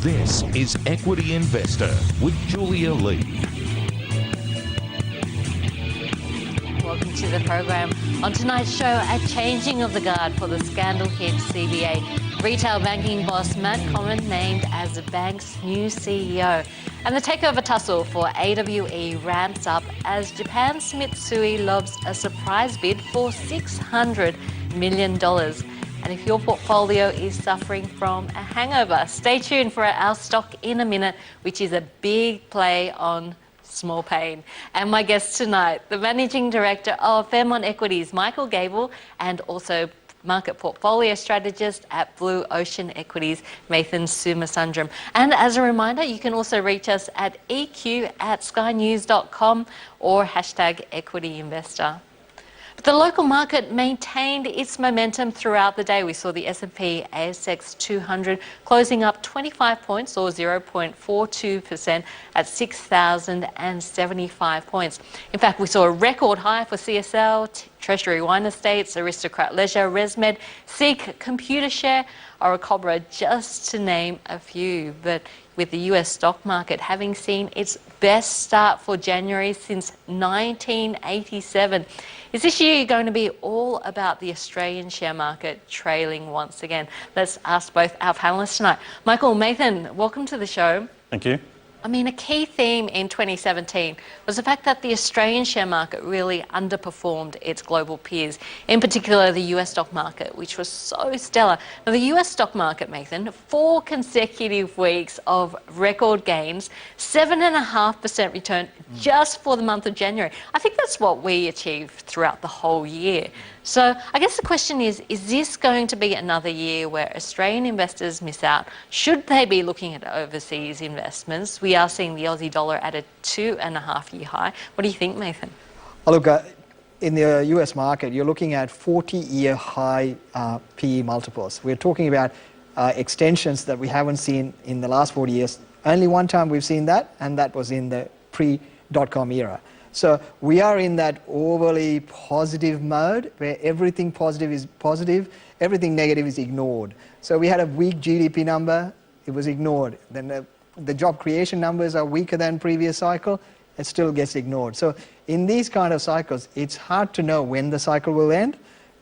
This is Equity Investor with Julia Lee. Welcome to the program. On tonight's show, a changing of the guard for the scandal hit CBA. Retail banking boss Matt Comyn named as the bank's new CEO. And the takeover tussle for AWE ramps up as Japan's Mitsui lobs a surprise bid for $600 million. And if your portfolio is suffering from a hangover, stay tuned for our stock in a minute, which is a big play on small pain. And my guest tonight, the Managing Director of Fairmont Equities, Michael Gable, and also Market Portfolio Strategist at Blue Ocean Equities, Mathan Somasundram. And as a reminder, you can also reach us at eq@skynews.com or #EquityInvestor. The local market maintained its momentum throughout the day. We saw the S&P ASX 200 closing up 25 points or 0.42% at 6,075 points. In fact, we saw a record high for CSL, Treasury Wine Estates, Aristocrat Leisure, ResMed, Seek, Computershare, Orocobre, just to name a few. But with the US stock market having seen its best start for January since 1987. Is this year going to be all about the Australian share market trailing once again? Let's ask both our panellists tonight. Michael, Mathan, welcome to the show. Thank you. I mean, a key theme in 2017 was the fact that the Australian share market really underperformed its global peers, in particular the US stock market, which was so stellar. Now, the US stock market, Mathan, 4 consecutive weeks of record gains, 7.5% return just for the month of January. I think that's what we achieved throughout the whole year. So I guess the question is this going to be another year where Australian investors miss out? Should they be looking at overseas investments? We are seeing the Aussie dollar at a 2.5-year high. What do you think, Mathan? Look, in the US market, you're looking at 40-year high PE multiples. We're talking about extensions that we haven't seen in the last 40 years. Only one time we've seen that, and that was in the pre-dot-com era. So we are in that overly positive mode where everything positive is positive, everything negative is ignored. So we had a weak GDP number, it was ignored. Then the job creation numbers are weaker than previous cycle, it still gets ignored. So in these kind of cycles, it's hard to know when the cycle will end,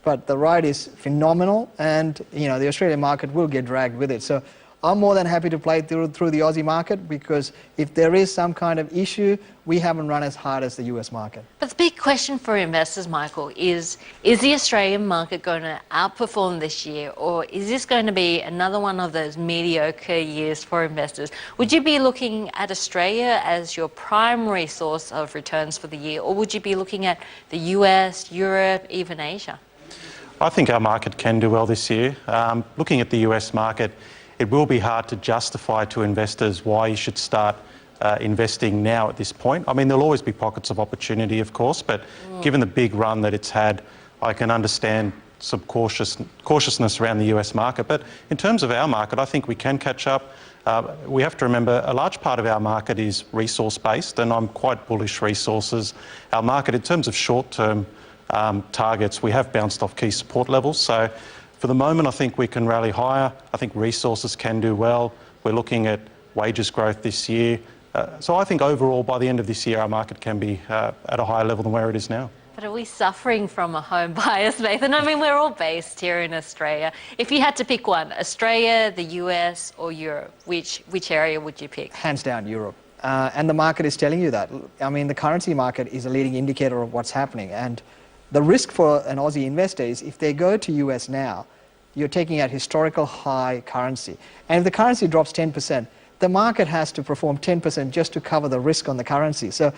but the ride is phenomenal, and the Australian market will get dragged with it. So I'm more than happy to play through the Aussie market, because if there is some kind of issue, we haven't run as hard as the US market. But the big question for investors, Michael, is the Australian market going to outperform this year, or is this going to be another one of those mediocre years for investors? Would you be looking at Australia as your primary source of returns for the year, or would you be looking at the US, Europe, even Asia? I think our market can do well this year. Looking at the US market, it will be hard to justify to investors why you should start investing now at this point. I mean, there'll always be pockets of opportunity, of course, but given the big run that it's had, I can understand some cautiousness around the US market. But in terms of our market, I think we can catch up. We have to remember a large part of our market is resource-based, and I'm quite bullish resources. Our market, in terms of short-term targets, we have bounced off key support levels. So for the moment, I think we can rally higher. I think resources can do well. We're looking at wages growth this year. So I think overall, by the end of this year, our market can be at a higher level than where it is now. But are we suffering from a home bias, Mathan? I mean, we're all based here in Australia. If you had to pick one, Australia, the US or Europe, which area would you pick? Hands down, Europe. And the market is telling you that. I mean, the currency market is a leading indicator of what's happening. And the risk for an Aussie investor is if they go to US now, you're taking out historical high currency. And if the currency drops 10%, the market has to perform 10% just to cover the risk on the currency. So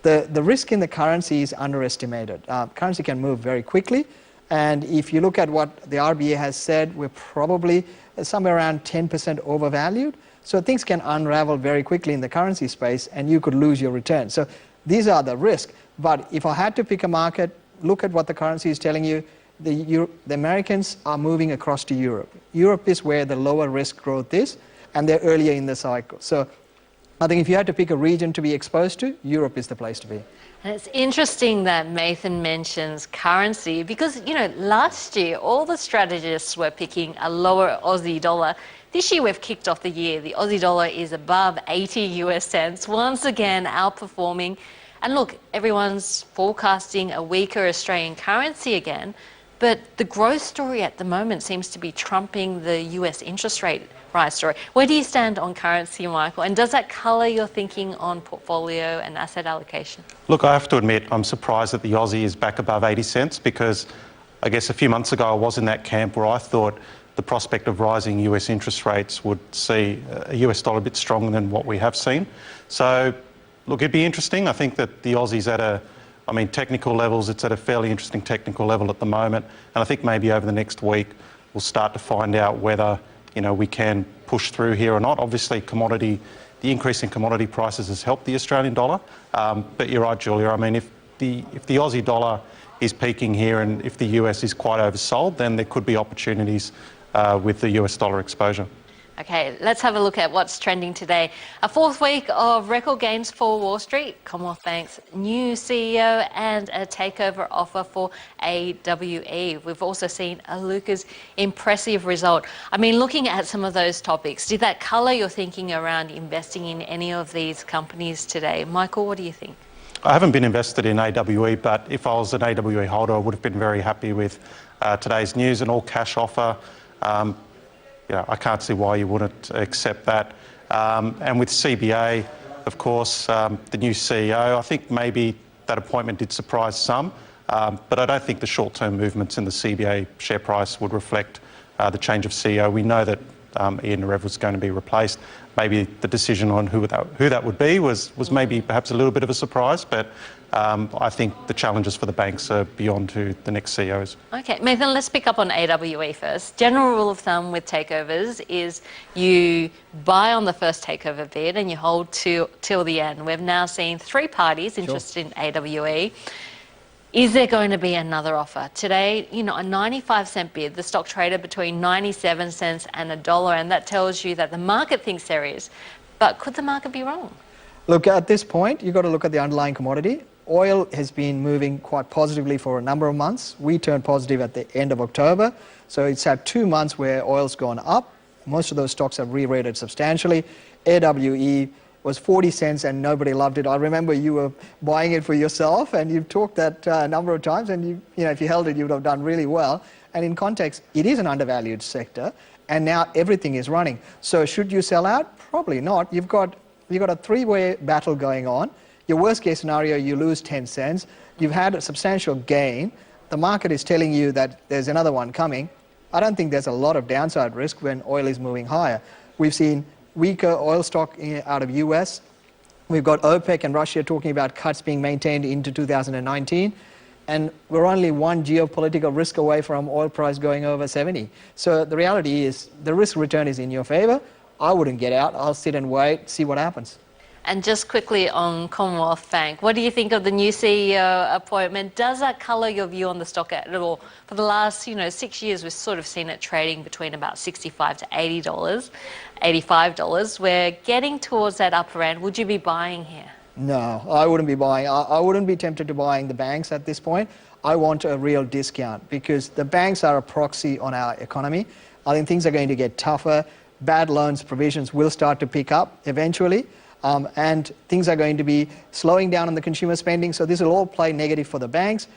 the risk in the currency is underestimated. Currency can move very quickly. And if you look at what the RBA has said, we're probably somewhere around 10% overvalued. So things can unravel very quickly in the currency space, and you could lose your return. So these are the risks. But if I had to pick a market, look at what the currency is telling you. The Americans are moving across to Europe. Europe is where the lower risk growth is, and they're earlier in the cycle. So I think if you had to pick a region to be exposed to, Europe is the place to be. And it's interesting that Mathan mentions currency because, last year all the strategists were picking a lower Aussie dollar This year we've kicked off the year. The Aussie dollar is above 80 US cents, once again outperforming. And look, everyone's forecasting a weaker Australian currency again, but the growth story at the moment seems to be trumping the US interest rate rise story. Where do you stand on currency, Michael? And does that colour your thinking on portfolio and asset allocation? Look, I have to admit, I'm surprised that the Aussie is back above 80 cents because I guess a few months ago I was in that camp where I thought the prospect of rising US interest rates would see a US dollar a bit stronger than what we have seen. So, look, it'd be interesting. I think that the Aussie's technical levels, it's at a fairly interesting technical level at the moment. And I think maybe over the next week we'll start to find out whether we can push through here or not. Obviously, the increase in commodity prices has helped the Australian dollar. But you're right, Julia. I mean, if the Aussie dollar is peaking here and if the US is quite oversold, then there could be opportunities with the US dollar exposure. Okay, let's have a look at what's trending today. A fourth week of record gains for Wall Street, Commonwealth Bank's new CEO and a takeover offer for AWE. We've also seen Iluka's impressive result. I mean, looking at some of those topics, did that colour your thinking around investing in any of these companies today? Michael, what do you think? I haven't been invested in AWE, but if I was an AWE holder, I would have been very happy with today's news, an all-cash offer. I can't see why you wouldn't accept that. And with CBA, of course, the new CEO, I think maybe that appointment did surprise some, but I don't think the short-term movements in the CBA share price would reflect the change of CEO. We know that Ian Narev was going to be replaced. Maybe the decision on who that would be was maybe perhaps a little bit of a surprise, but I think the challenges for the banks are beyond who the next CEOs. Okay, Nathan, let's pick up on AWE first. General rule of thumb with takeovers is you buy on the first takeover bid and you hold till the end. We've now seen 3 parties interested in AWE. Is there going to be another offer? Today, a 95-cent bid, the stock traded between 97 cents and $1, and that tells you that the market thinks there is. But could the market be wrong? Look, at this point, you've got to look at the underlying commodity. Oil has been moving quite positively for a number of months. We turned positive at the end of October. So it's had 2 months where oil's gone up. Most of those stocks have re-rated substantially. AWE was 40 cents and nobody loved it. I remember you were buying it for yourself and you've talked that a number of times, and if you held it, you would have done really well. And in context, it is an undervalued sector and now everything is running. So should you sell out? Probably not. You've got a 3-way battle going on. Your worst case scenario, you lose 10 cents. You've had a substantial gain. The market is telling you that there's another one coming. I don't think there's a lot of downside risk when oil is moving higher. We've seen weaker oil stock out of US. We've got OPEC and Russia talking about cuts being maintained into 2019. And we're only one geopolitical risk away from oil price going over 70. So the reality is the risk return is in your favor. I wouldn't get out. I'll sit and wait, see what happens. And just quickly on Commonwealth Bank, what do you think of the new CEO appointment? Does that colour your view on the stock at all? For the last 6 years, we've sort of seen it trading between about $65 to $80, $85. We're getting towards that upper end. Would you be buying here? No, I wouldn't be buying. I wouldn't be tempted to buying the banks at this point. I want a real discount because the banks are a proxy on our economy. I think things are going to get tougher. Bad loans provisions will start to pick up eventually. And things are going to be slowing down on the consumer spending, so this will all play negative for the banks.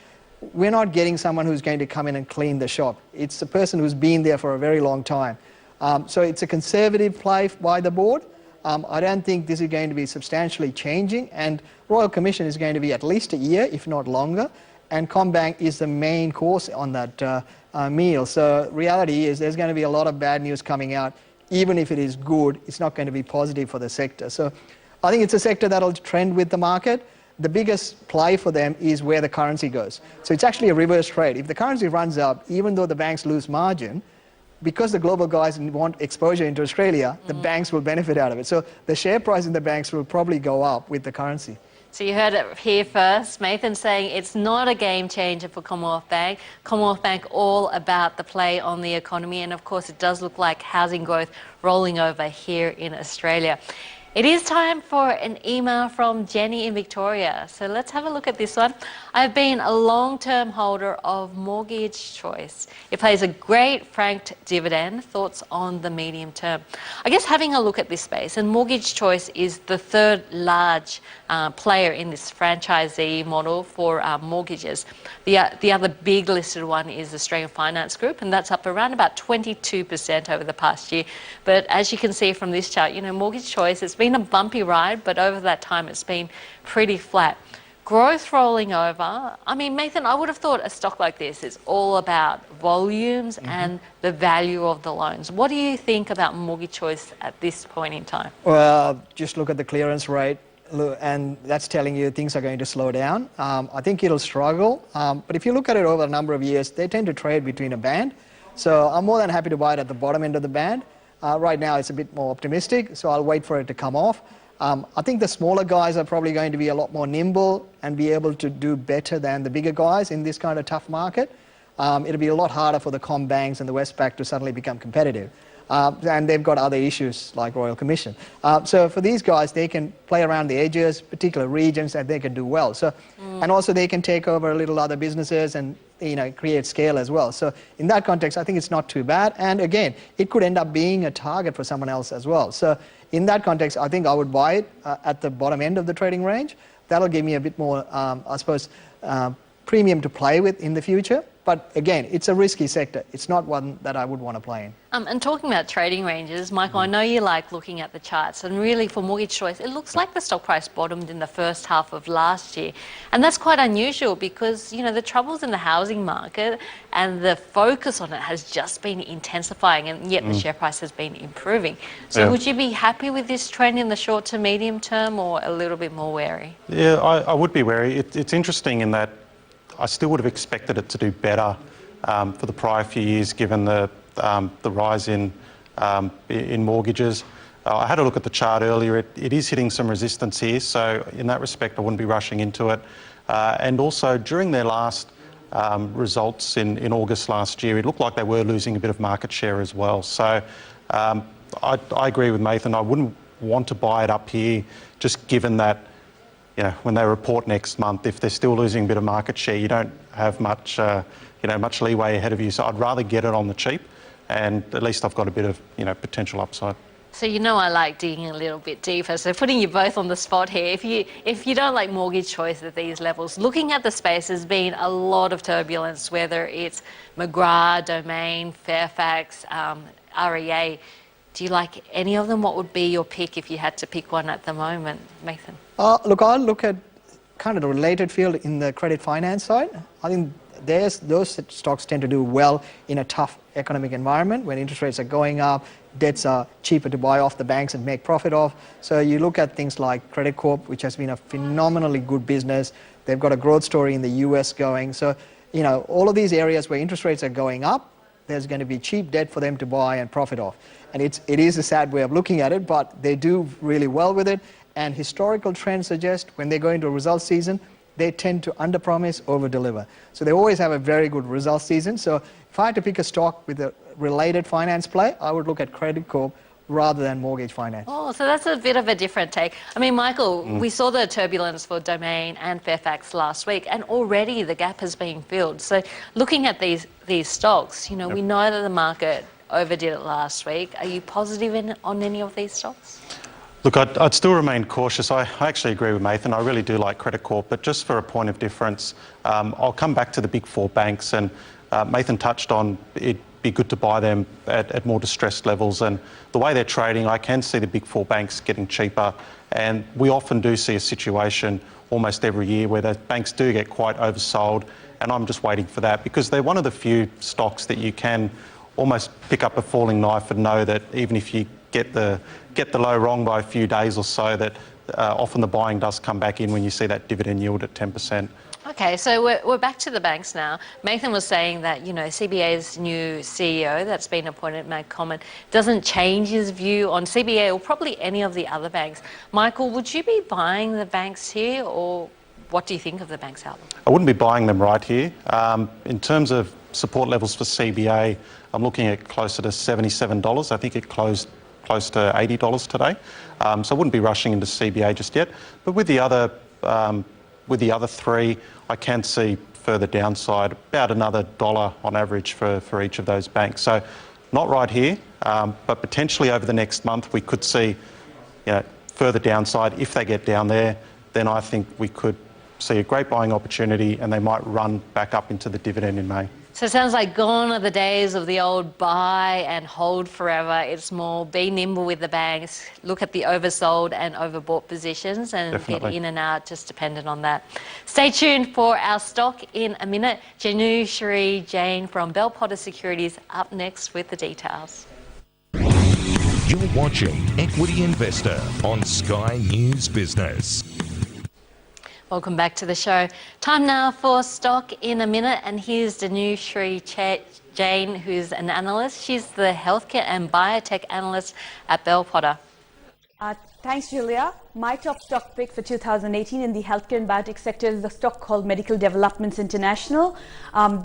We're not getting someone who's going to come in and clean the shop. It's a person who's been there for a very long time. So it's a conservative play by the board. I don't think this is going to be substantially changing, and Royal Commission is going to be at least a year, if not longer, and CommBank is the main course on that meal. So reality is there's going to be a lot of bad news coming out. Even if it is good, it's not going to be positive for the sector. So I think it's a sector that'll trend with the market. The biggest play for them is where the currency goes. So it's actually a reverse trade. If the currency runs up, even though the banks lose margin, because the global guys want exposure into Australia, the banks will benefit out of it. So the share price in the banks will probably go up with the currency. So you heard it here first. Nathan saying it's not a game changer for Commonwealth Bank. Commonwealth Bank all about the play on the economy, and of course it does look like housing growth rolling over here in Australia. It is time for an email from Jenny in Victoria. So let's have a look at this one. I've been a long-term holder of Mortgage Choice. It pays a great franked dividend. Thoughts on the medium term? I guess having a look at this space, and Mortgage Choice is the third large player in this franchisee model for mortgages. The other big listed one is Australian Finance Group, and that's up around about 22% over the past year. But as you can see from this chart, you know, Mortgage Choice, it's been a bumpy ride, but over that time it's been pretty flat. Growth rolling over. I mean, Nathan, I would have thought a stock like this is all about volumes and the value of the loans. What do you think about Mortgage Choice at this point in time? Well, just look at the clearance rate, and that's telling you things are going to slow down. I think it'll struggle, but if you look at it over a number of years, they tend to trade between a band. So I'm more than happy to buy it at the bottom end of the band. Right now it's a bit more optimistic, so I'll wait for it to come off. I think the smaller guys are probably going to be a lot more nimble and be able to do better than the bigger guys in this kind of tough market. It'll be a lot harder for the CommBanks and the Westpac to suddenly become competitive. And they've got other issues like Royal Commission. So for these guys, they can play around the edges, particular regions, and they can do well. So, and also they can take over a little other businesses and, you know, create scale as well. So in that context, I think it's not too bad. And again, it could end up being a target for someone else as well. So in that context, I think I would buy it at the bottom end of the trading range. That'll give me a bit more, I suppose, premium to play with in the future. But again, it's a risky sector. It's not one that I would want to play in. And talking about trading ranges, Michael, I know you like looking at the charts, and really for Mortgage Choice, it looks like the stock price bottomed in the first half of last year. And that's quite unusual because, you know, the troubles in the housing market and the focus on it has just been intensifying, and yet the share price has been improving. So would you be happy with this trend in the short to medium term, or a little bit more wary? Yeah, I would be wary. It's interesting in that I still would have expected it to do better for the prior few years, given the rise in mortgages. I had a look at the chart earlier. It is hitting some resistance here, so in that respect, I wouldn't be rushing into it. And also, during their last results in August last year, it looked like they were losing a bit of market share as well. So I agree with Nathan. I wouldn't want to buy it up here, just given that, you know, when they report next month, if they're still losing a bit of market share, you don't have much, much leeway ahead of you. So I'd rather get it on the cheap, and at least I've got a bit of, potential upside. So you know I like digging a little bit deeper. So putting you both on the spot here, if you don't like Mortgage Choice at these levels, looking at the space has been a lot of turbulence, whether it's McGrath, Domain, Fairfax, REA. Do you like any of them? What would be your pick if you had to pick one at the moment, Nathan? Look, I'll look at kind of the related field in the credit finance side. I think those stocks tend to do well in a tough economic environment when interest rates are going up, debts are cheaper to buy off the banks and make profit off. So you look at things like Credit Corp, which has been a phenomenally good business. They've got a growth story in the US going. So, all of these areas where interest rates are going up, there's going to be cheap debt for them to buy and profit off. And it is a sad way of looking at it, but they do really well with it. And historical trends suggest when they go into a results season, they tend to underpromise, overdeliver. So they always have a very good results season. So if I had to pick a stock with a related finance play, I would look at Credit Corp rather than mortgage finance. Oh, so that's a bit of a different take. I mean, Michael, we saw the turbulence for Domain and Fairfax last week, and already the gap has been filled. So looking at these stocks, we know that the market overdid it last week. Are you positive on any of these stocks? Look, I'd still remain cautious. I actually agree with Nathan. I really do like Credit Corp, but just for a point of difference, I'll come back to the big four banks, and Nathan touched on it'd be good to buy them at more distressed levels, and the way they're trading, I can see the big four banks getting cheaper, and we often do see a situation almost every year where the banks do get quite oversold, and I'm just waiting for that because they're one of the few stocks that you can almost pick up a falling knife and know that even if you get the low wrong by a few days or so, that often the buying does come back in when you see that dividend yield at 10%. Okay, so we're back to the banks now. Nathan was saying that, CBA's new CEO that's been appointed, Matt Comyn, doesn't change his view on CBA or probably any of the other banks. Michael, would you be buying the banks here, or what do you think of the banks outlook? I wouldn't be buying them right here. In terms of support levels for CBA, I'm looking at closer to $77. I think it closed close to $80 today. So I wouldn't be rushing into CBA just yet. But with the other three, I can see further downside, about another $1 on average for each of those banks. So not right here, but potentially over the next month we could see further downside. If they get down there, then I think we could see a great buying opportunity and they might run back up into the dividend in May. So it sounds like gone are the days of the old buy and hold forever. It's more be nimble with the banks, look at the oversold and overbought positions and Definitely. get in and out, just dependent on that. Stay tuned for our stock in a minute. Janu Shri Jain from Bell Potter Securities up next with the details. You're watching Equity Investor on Sky News Business. Welcome back to the show. Time now for Stock in a Minute, and here's Janu Shri Jain, who's an analyst. She's the healthcare and biotech analyst at Bell Potter. Thanks, Julia. My top stock pick for 2018 in the healthcare and biotech sector is the stock called Medical Developments International.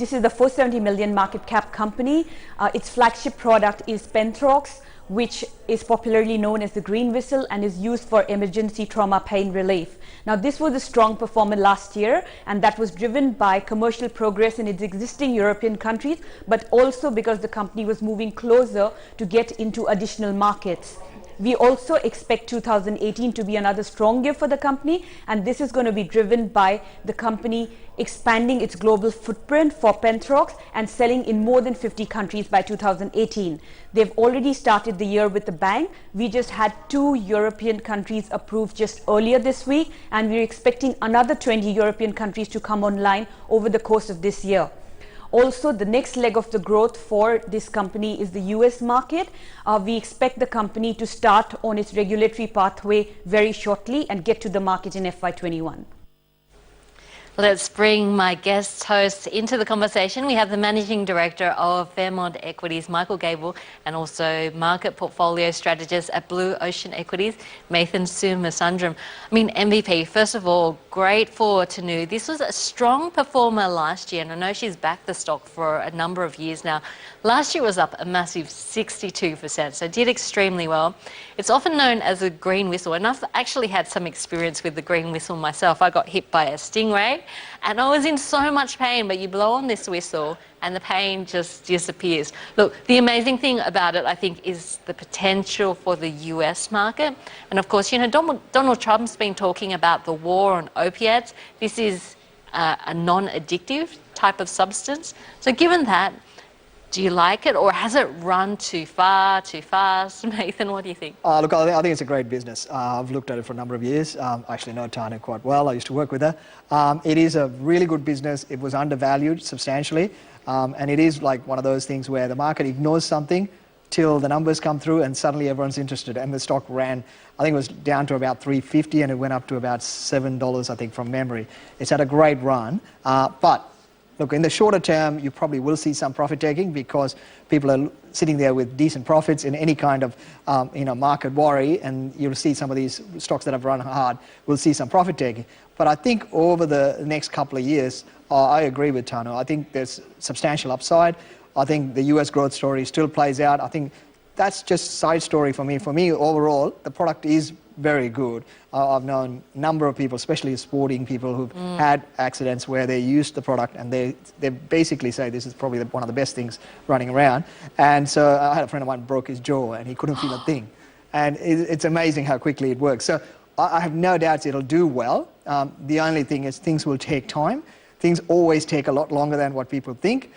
This is the 470 million market cap company. Its flagship product is Penthrox, which is popularly known as the green whistle and is used for emergency trauma pain relief. Now, this was a strong performer last year, and that was driven by commercial progress in its existing European countries, but also because the company was moving closer to get into additional markets. We also expect 2018 to be another strong year for the company, and this is going to be driven by the company expanding its global footprint for Penthrox and selling in more than 50 countries by 2018. They've already started the year with a bang. We just had 2 European countries approved just earlier this week, and we're expecting another 20 European countries to come online over the course of this year. Also, the next leg of the growth for this company is the US market. We expect the company to start on its regulatory pathway very shortly and get to the market in FY21. Let's bring my guest hosts into the conversation. We have the Managing Director of Fairmont Equities, Michael Gable, and also Market Portfolio Strategist at Blue Ocean Equities, Mathan Somasundram. I mean, MVP, first of all, great for Tanu. This was a strong performer last year, and I know she's backed the stock for a number of years now. Last year was up a massive 62%, so did extremely well. It's often known as a green whistle, and I've actually had some experience with the green whistle myself. I got hit by a stingray, and I was in so much pain, but you blow on this whistle and the pain just disappears. Look, the amazing thing about it, I think, is the potential for the US market. And of course, Donald Trump's been talking about the war on opiates. This is a non-addictive type of substance. So given that, do you like it, or has it run too far, too fast? Mathan, what do you think? Look, I think it's a great business. I've looked at it for a number of years. I actually know Tana quite well. I used to work with her. It is a really good business. It was undervalued substantially. And it is like one of those things where the market ignores something till the numbers come through and suddenly everyone's interested. And the stock ran, I think it was down to about $3.50 and it went up to about $7, I think, from memory. It's had a great run. But look, in the shorter term, you probably will see some profit taking because people are sitting there with decent profits in any kind of market worry, and you'll see some of these stocks that have run hard will see some profit taking. But I think over the next couple of years, I agree with Tano. I think there's substantial upside. I think the US growth story still plays out. I think that's just a side story for me. For me, overall, the product is very good. I've known a number of people, especially sporting people, who've had accidents where they used the product and they basically say this is probably one of the best things running around. And so I had a friend of mine broke his jaw and he couldn't feel a thing. And it's amazing how quickly it works. So I have no doubts it'll do well. The only thing is things will take time. Things always take a lot longer than what people think.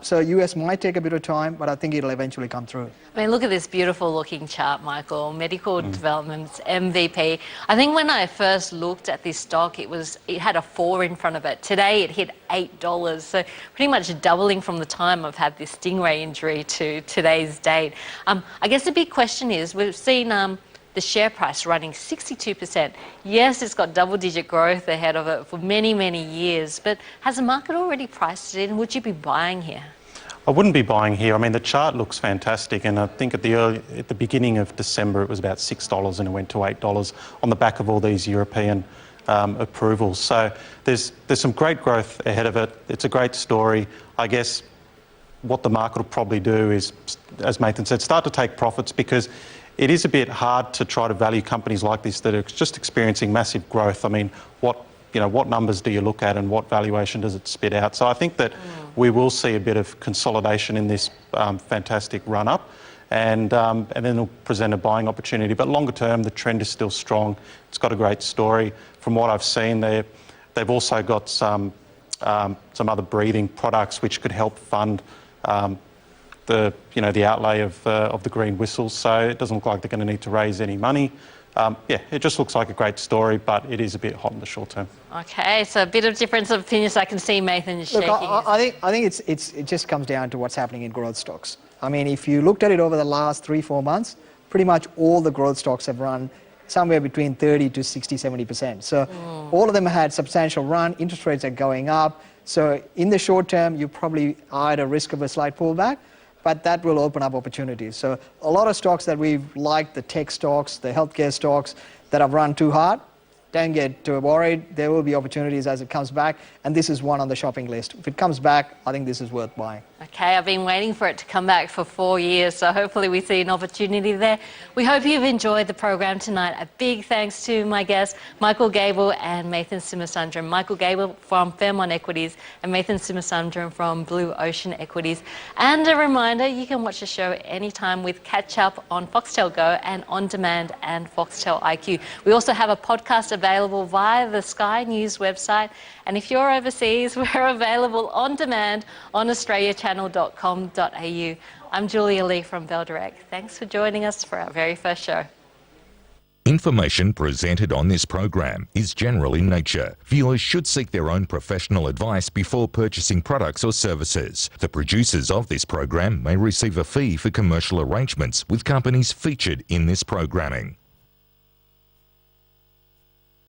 So US might take a bit of time, but I think it'll eventually come through. I mean, look at this beautiful looking chart, Michael. Medical Developments, MVP. I think when I first looked at this stock, it had a 4 in front of it. Today it hit $8. So pretty much doubling from the time I've had this stingray injury to today's date. I guess the big question is, we've seen the share price running 62%. Yes, it's got double-digit growth ahead of it for many, many years, but has the market already priced it in? Would you be buying here? I wouldn't be buying here. I mean, the chart looks fantastic, and I think at the beginning of December it was about $6 and it went to $8 on the back of all these European approvals. So there's some great growth ahead of it. It's a great story. I guess what the market will probably do is, as Mathan said, start to take profits, because it is a bit hard to try to value companies like this that are just experiencing massive growth. I mean, what numbers do you look at and what valuation does it spit out? So I think that we will see a bit of consolidation in this fantastic run-up, and then it'll present a buying opportunity. But longer term, the trend is still strong. It's got a great story. From what I've seen, they've also got some other breathing products which could help fund the outlay of the green whistles. So it doesn't look like they're going to need to raise any money. It just looks like a great story, but it is a bit hot in the short term. Okay, so a bit of difference of opinions. I can see Nathan shaking. Look, I think it just comes down to what's happening in growth stocks. I mean, if you looked at it over the last 3-4 months, pretty much all the growth stocks have run somewhere between 30 to 60, 70%. So all of them had substantial run. Interest rates are going up. So in the short term, you probably are at a risk of a slight pullback, but that will open up opportunities. So a lot of stocks that we've liked, the tech stocks, the healthcare stocks that have run too hard, don't get too worried. There will be opportunities as it comes back, and this is one on the shopping list. If it comes back, I think this is worth buying. Okay, I've been waiting for it to come back for 4 years, so hopefully we see an opportunity there. We hope you've enjoyed the program tonight. A big thanks to my guests, Michael Gable and Mathan Simasundram. Michael Gable from Fairmont Equities and Mathan Simasundram from Blue Ocean Equities. And a reminder, you can watch the show anytime with Catch Up on Foxtel Go and On Demand and Foxtel IQ. We also have a podcast available via the Sky News website. And if you're overseas, we're available on demand on australiachannel.com.au. I'm Julia Lee from Bell Direct. Thanks for joining us for our very first show. Information presented on this program is general in nature. Viewers should seek their own professional advice before purchasing products or services. The producers of this program may receive a fee for commercial arrangements with companies featured in this programming.